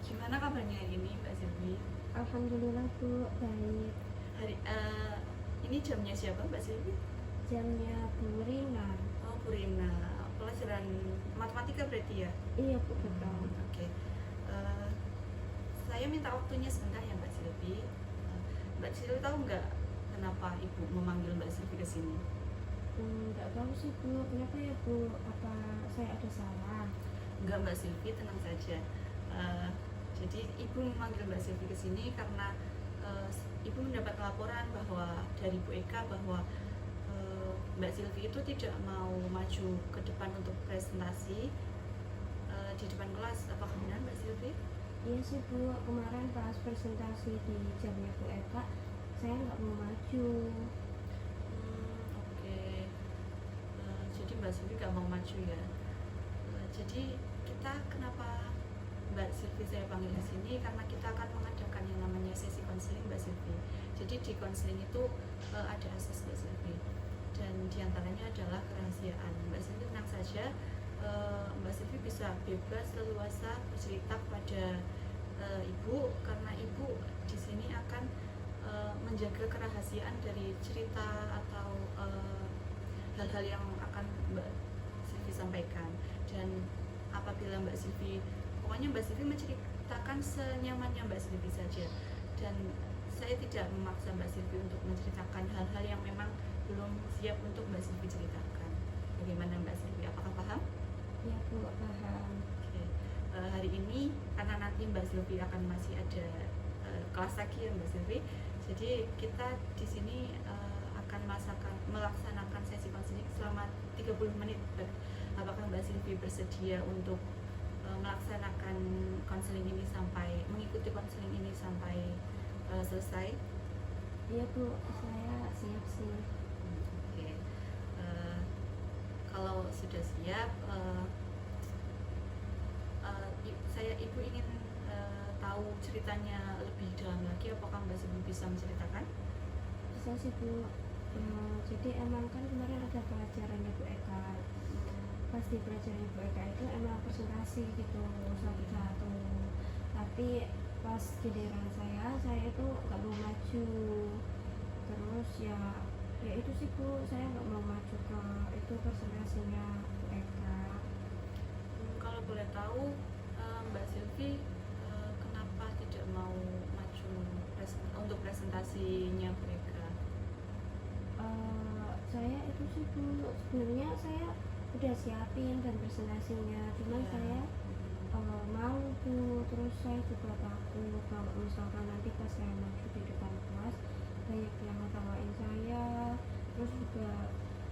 Gimana kabarnya hari ini Mbak Silvi? Alhamdulillah Bu, baik. Hari ini jamnya siapa Mbak Silvi? Jamnya Bu Rina. Oh, Bu Rina. Pelajaran matematika berarti ya? Iya Bu, betul. Oke. Eh, saya minta waktunya sebentar ya Mbak Silvi. Mbak Silvi tahu nggak kenapa Ibu memanggil Mbak Silvi ke sini? Nggak tahu sih Bu, kenapa ya Bu? Apa saya ada salah? Enggak Mbak Silvi, tenang saja. Eh, jadi Ibu memanggil Mbak Silvi ke sini karena eh, Ibu mendapat laporan bahwa dari Bu Eka bahwa Mbak Silvi itu tidak mau maju ke depan untuk presentasi di depan kelas. Apakah benar Mbak Silvi? Iya sih Bu, kemarin pas presentasi di jamnya Bu Eka, saya nggak mau maju. Oke. Jadi Mbak Silvi nggak mau maju ya. Jadi kita kenapa Mbak Silvi saya panggil ke sini karena kita akan mengadakan yang namanya sesi konseling Mbak Silvi. Jadi di konseling itu ada asas Mbak Silvi dan diantaranya adalah kerahasiaan. Mbak Silvi tenang saja, Mbak Silvi bisa bebas leluasa bercerita kepada Ibu karena Ibu di sini akan menjaga kerahasiaan dari cerita atau hal-hal yang akan Mbak Silvi sampaikan. Dan apabila Mbak Silvi, pokoknya Mbak Silvi menceritakan senyamannya Mbak Silvi saja, dan saya tidak memaksa Mbak Silvi untuk menceritakan hal-hal yang memang belum siap untuk Mbak Silvi ceritakan. Bagaimana Mbak Silvi, apakah paham? Iya Bu, paham. Oke. Hari ini karena nanti Mbak Silvi akan masih ada kelas lagi ya Mbak Silvi, jadi kita di sini akan melaksanakan sesi konseling selama 30 menit. Apakah Mbak Silvi bersedia untuk melaksanakan konseling ini sampai mengikuti konseling ini sampai selesai? Iya Bu, saya siap sih. Oke. Kalau sudah siap, Ibu ingin tahu ceritanya lebih dalam lagi. Apakah Mbak Silvi bisa menceritakan? Bisa sih Bu. Jadi emang kan kemarin ada pelajarannya Bu Eka. Pas di pelajaran Bu Eka itu emang presentasi gitu satu-satu. Tapi pas giliran saya itu nggak mau maju. Terus ya itu sih Bu, saya nggak mau maju ke itu presentasinya Bu Eka. Kalau boleh tahu, Mbak Silvi kenapa tidak mau maju untuk presentasinya mereka? Saya itu sih Bu, sebenarnya saya udah siapin dan presentasinya, cuman Ya. saya mau Bu, terus saya juga takut kalau misalkan nanti pas saya maju di depan kelas banyak yang ngetawain saya, terus juga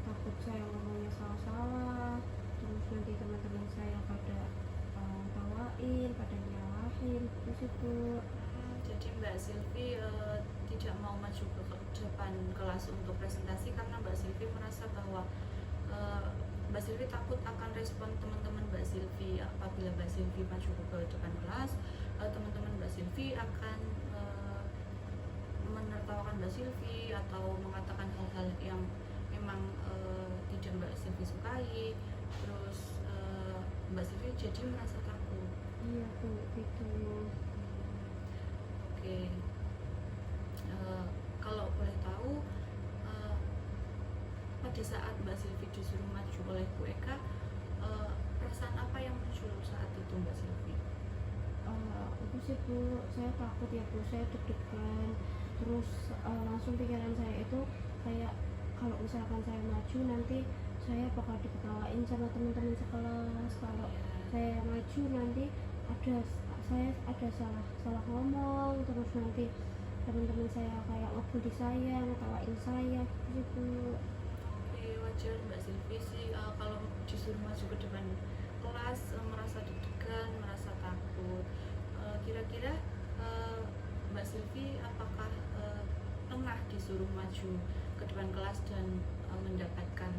takut saya ngomongnya salah-salah, terus nanti teman-teman saya pada tawain, pada nyalahin, terus itu. Jadi Mbak Silvi tidak mau maju ke depan kelas untuk presentasi karena Mbak Silvi merasa bahwa Mbak Silvi takut akan respon teman-teman Mbak Silvi. Apabila Mbak Silvi maju ke depan kelas, teman-teman Mbak Silvi akan menertawakan Mbak Silvi atau mengatakan hal-hal yang memang tidak Mbak Silvi sukai. Terus Mbak Silvi jadi merasa takut. Iya Bu, gitu. Oke. Kalau boleh tahu, pada saat Mbak Silvi disuruh maju oleh Bu Eka, perasaan apa yang muncul saat itu Mbak Silvi? Itu sih Bu, saya takut ya Bu, saya deg-degan, terus langsung pikiran saya itu kayak kalau misalkan saya maju nanti saya bakal diketawain sama teman-teman sekelas, kalau saya maju nanti saya ada salah ngomong, terus nanti teman-teman saya kayak ngebully saya, ngetawain saya gitu. Oke, wajar Mbak Silvi sih kalau disuruh maju ke depan kelas merasa deg-degan, merasa takut. Kira-kira Mbak Silvi apakah pernah disuruh maju ke depan kelas dan mendapatkan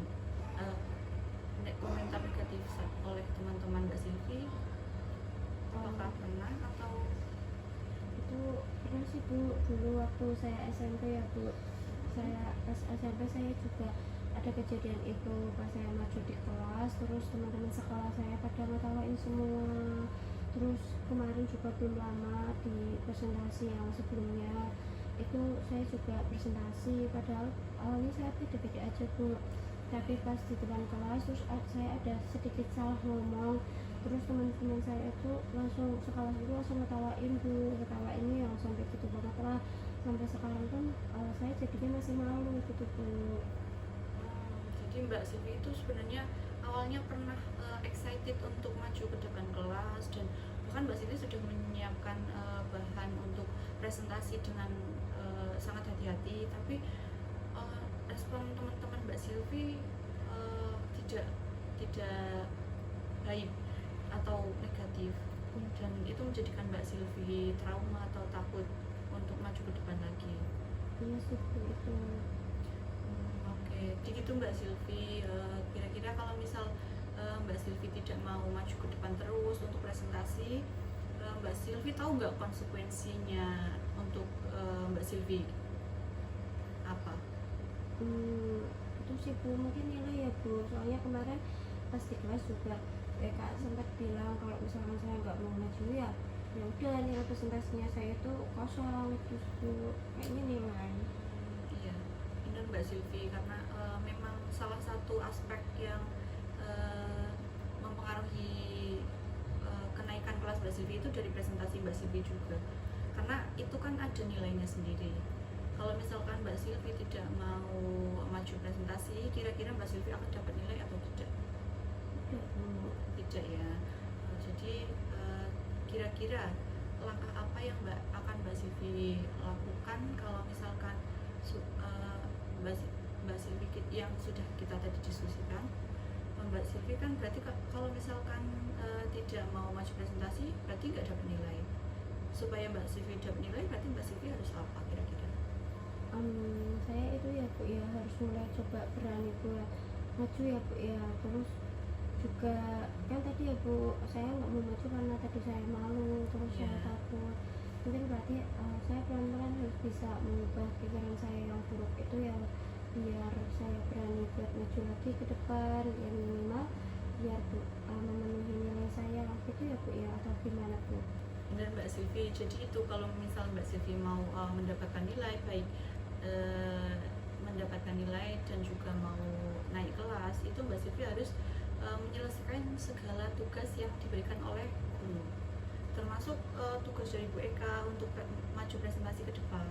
komentar negatif oleh teman-teman Mbak Silvi? Apakah pernah atau? Itu pernah sih Bu, dulu waktu saya SMP ya Bu, saya pas SMP saya juga ada kejadian itu pas saya maju di kelas, terus teman-teman sekolah saya pada ngetawain semua, terus kemarin juga belum lama di presentasi yang sebelumnya itu saya juga presentasi, padahal awalnya saya pede-pede aja Bu, tapi pas di depan kelas terus saya ada sedikit salah ngomong, terus teman-teman saya itu langsung sekelas itu langsung ngetawain Bu, ngetawainnya yang sampai gitu banget lah, sampai sekarang pun saya jadinya masih malu gitu Bu. Jadi Mbak Silvi itu sebenarnya awalnya pernah excited untuk maju ke depan kelas, dan bahkan Mbak Silvi sudah menyiapkan bahan untuk presentasi dengan sangat hati-hati, tapi respon teman-teman Mbak Silvi tidak tidak baik atau negatif, dan itu menjadikan Mbak Silvi trauma atau takut untuk maju ke depan lagi. Iya sih Bu itu. Oke, jadi itu Mbak Silvi, kira-kira kalau misal Mbak Silvi tidak mau maju ke depan terus untuk presentasi, Mbak Silvi tahu nggak konsekuensinya untuk Mbak Silvi apa? Itu sih Bu, mungkin nilai ya Bu, soalnya kemarin pas di kelas juga Kak sempat bilang kalau misalkan saya nggak mau maju ya udah nilai presentasinya saya itu kosong, terus Bu kayaknya nilai. Iya, benar Mbak Silvi, karena memang salah satu aspek yang mempengaruhi kenaikan kelas Mbak Silvi itu dari presentasi Mbak Silvi juga, karena itu kan ada nilainya sendiri. Kalau misalkan Mbak Silvi tidak mau maju presentasi, kira-kira Mbak Silvi akan dapat nilai atau tidak? Tidak ya. Jadi kira-kira langkah apa yang Mbak Silvi lakukan kalau misalkan Mbak Silvi yang sudah kita tadi diskusikan, Mbak Silvi kan berarti kalau misalkan tidak mau maju presentasi berarti nggak dapat nilai. Supaya Mbak Silvi dapat nilai berarti Mbak Silvi harus apa kira-kira? Saya itu ya Bu ya harus mulai coba berani buat maju ya Bu ya, terus juga kan tadi ya Bu saya nggak mau maju karena tadi saya malu, terus saya takut. Mungkin berarti saya pelan-pelan harus bisa mengubah pikiran saya yang buruk itu ya, biar saya berani buat maju lagi ke depan, ya minimal biar Bu memenuhi nilai saya gitu ya Bu ya, atau gimana Bu? Benar Mbak Silvi, jadi itu kalau misal Mbak Silvi mau mendapatkan nilai baik mendapatkan nilai dan juga mau naik kelas, itu Mbak Silvi harus menyelesaikan segala tugas yang diberikan oleh guru, termasuk tugas dari Bu Eka untuk maju presentasi ke depan.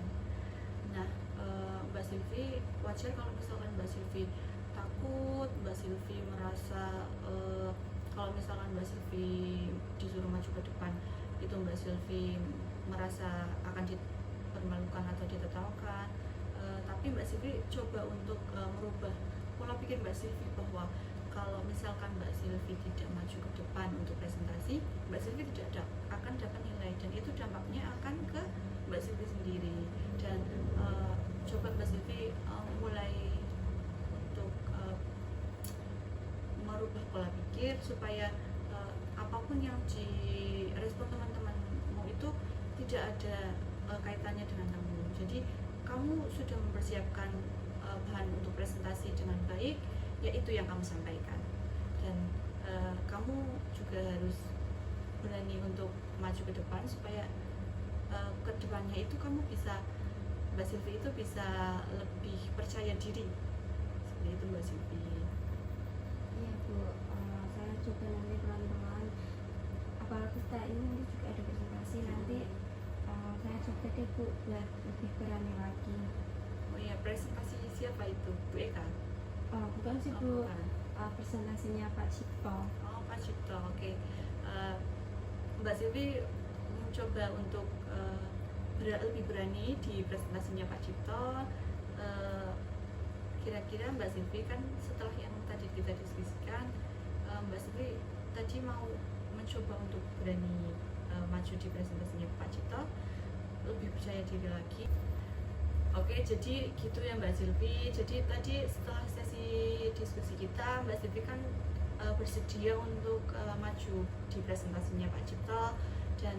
Nah, Mbak Silvi wajar kalau misalkan Mbak Silvi takut, Mbak Silvi merasa kalau misalkan Mbak Silvi disuruh maju ke depan itu Mbak Silvi merasa akan dipermalukan atau ditertawakan. Tapi Mbak Silvi coba untuk merubah pola pikir Mbak Silvi bahwa kalau misalkan Mbak Silvi tidak maju ke depan untuk presentasi, Mbak Silvi tidak akan dapat nilai, dan itu dampaknya akan ke Mbak Silvi sendiri. Dan coba Mbak Silvi mulai untuk merubah pola pikir supaya apapun yang direspon teman-temanmu itu tidak ada kaitannya dengan kamu. Jadi kamu sudah mempersiapkan bahan untuk presentasi dengan baik, yaitu yang kamu sampaikan, dan kamu juga harus berani untuk maju ke depan supaya ke depannya itu kamu bisa, Mbak Silvi itu bisa lebih percaya diri seperti itu Mbak Silvi. Iya Bu, saya coba nanti pelan-pelan, apalagi kita ini nanti juga ada presentasi nanti, saya coba deh Bu biar lebih berani lagi. Oh iya, presentasi siapa itu? Bu Eka? Bukan sih Bu, presentasinya Pak Cipto. Oh, Pak Cipto, oke. Mbak Silvi mencoba untuk lebih berani di presentasinya Pak Cipto. Kira-kira Mbak Silvi kan setelah yang tadi kita diskusikan, Mbak Silvi tadi mau mencoba untuk berani maju di presentasinya Pak Cipto, lebih percaya diri lagi. Oke, jadi gitu ya Mbak Silvi. Jadi tadi setelah sesi diskusi kita, Mbak Silvi kan bersedia untuk maju di presentasinya Pak Cipto, dan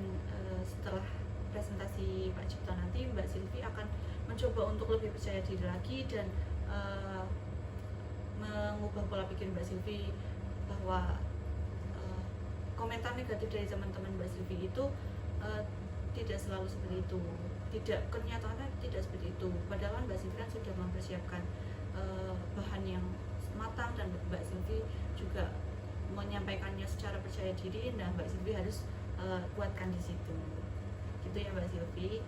setelah presentasi Pak Cipto nanti Mbak Silvi akan mencoba untuk lebih percaya diri lagi dan mengubah pola pikir Mbak Silvi bahwa komentar negatif dari teman-teman Mbak Silvi itu tidak selalu seperti itu, tidak, kenyataannya tidak seperti itu. Padahal Mbak Silvi kan sudah mempersiapkan bahan yang matang, dan Mbak Silvi juga menyampaikannya secara percaya diri. Nah, Mbak Silvi harus kuatkan di situ, gitu ya Mbak Silvi.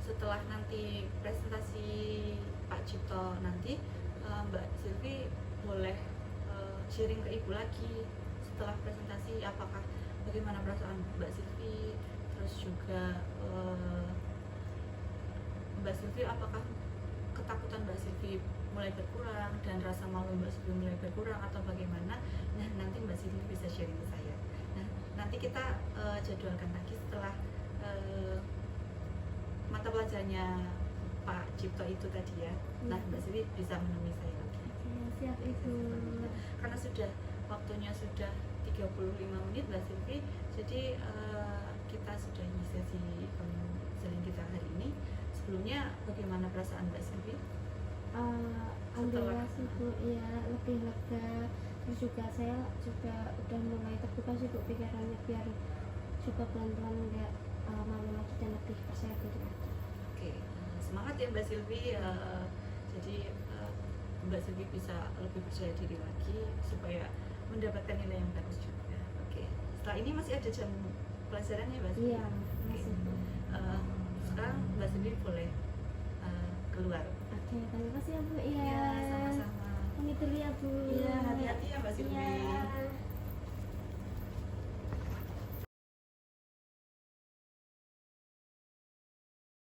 Setelah nanti presentasi Pak Cipto nanti, Mbak Silvi boleh sharing ke Ibu lagi setelah presentasi, apakah bagaimana perasaan Mbak Silvi, terus juga Mbak Silvi apakah ketakutan Mbak Silvi mulai berkurang dan rasa malu Mbak Silvi mulai berkurang atau bagaimana. Nah, nanti Mbak Silvi bisa sharing ke saya. Nah, nanti kita jadwalkan lagi setelah mata pelajarannya Pak Cipto itu tadi ya. Nah, Mbak Silvi bisa menemui saya lagi. Siap Ibu. Karena sudah waktunya sudah 35 menit Mbak Silvi, jadi kita sudah ini sesi konseling kita hari ini. Sebelumnya bagaimana perasaan Mbak Silvi? Alhamdulillah sih Bu, ya lebih lega. Terus juga saya juga udah mulai terbuka sih Bu pikirannya, biar juga pelan-pelan nggak malu lagi dan lebih percaya diri lagi. Oke, semangat ya Mbak Silvi. Jadi Mbak Silvi bisa lebih percaya diri lagi supaya mendapatkan nilai yang bagus juga. Oke, setelah ini masih ada jam pelajaran ya Mbak Silvi? Iya, masih Bu. Sekarang Mbak Silvi boleh keluar. Oke, terima kasih ya Bu. Iya. Ya, sama-sama.